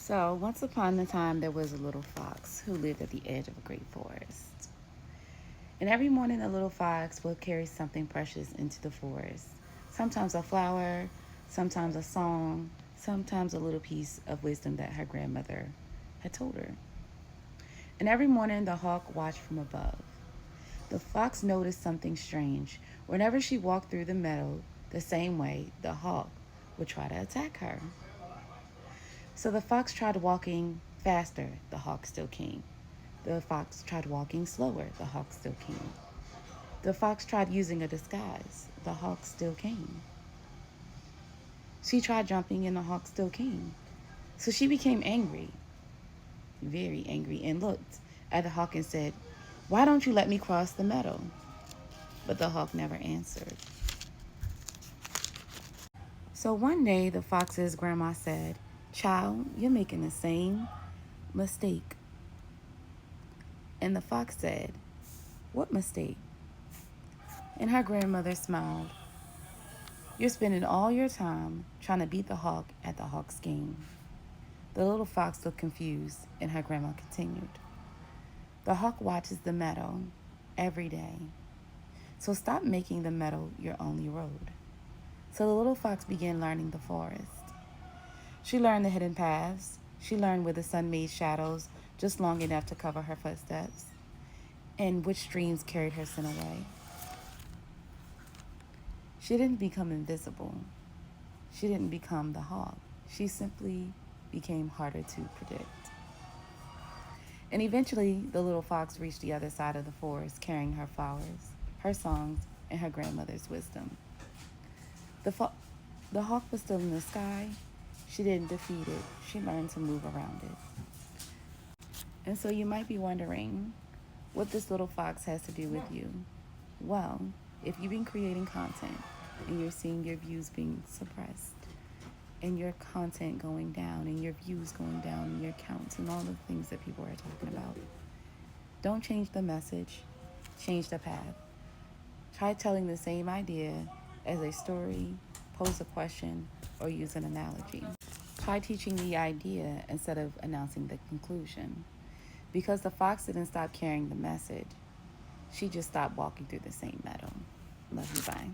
So, once upon a time, there was a little fox who lived at the edge of a great forest. And every morning, the little fox would carry something precious into the forest. Sometimes a flower, sometimes a song, sometimes a little piece of wisdom that her grandmother had told her. And every morning, the hawk watched from above. The fox noticed something strange. Whenever she walked through the meadow the same way, the hawk would try to attack her. So the fox tried walking faster, the hawk still came. The fox tried walking slower, the hawk still came. The fox tried using a disguise, the hawk still came. She tried jumping and the hawk still came. So she became angry, very angry, and looked at the hawk and said, "Why don't you let me cross the meadow?" But the hawk never answered. So one day the fox's grandma said, "Child, you're making the same mistake." And the fox said, "What mistake?" And her grandmother smiled. "You're spending all your time trying to beat the hawk at the hawk's game." The little fox looked confused, and her grandma continued, "The hawk watches the meadow every day. So stop making the meadow your only road." So the little fox began learning the forest. She learned the hidden paths. She learned where the sun made shadows just long enough to cover her footsteps, and which streams carried her sin away. She didn't become invisible. She didn't become the hawk. She simply became harder to predict. And eventually, the little fox reached the other side of the forest carrying her flowers, her songs, and her grandmother's wisdom. The, fo- the hawk was still in the sky. She didn't defeat it. She learned to move around it. And so you might be wondering what this little fox has to do with you. Well, if you've been creating content and you're seeing your views being suppressed and your content going down and your views going down and your counts and all the things that people are talking about, don't change the message, change the path. Try telling the same idea as a story, pose a question, or use an analogy. Try teaching the idea instead of announcing the conclusion. Because the fox didn't stop carrying the message, she just stopped walking through the same meadow. Love you, bye.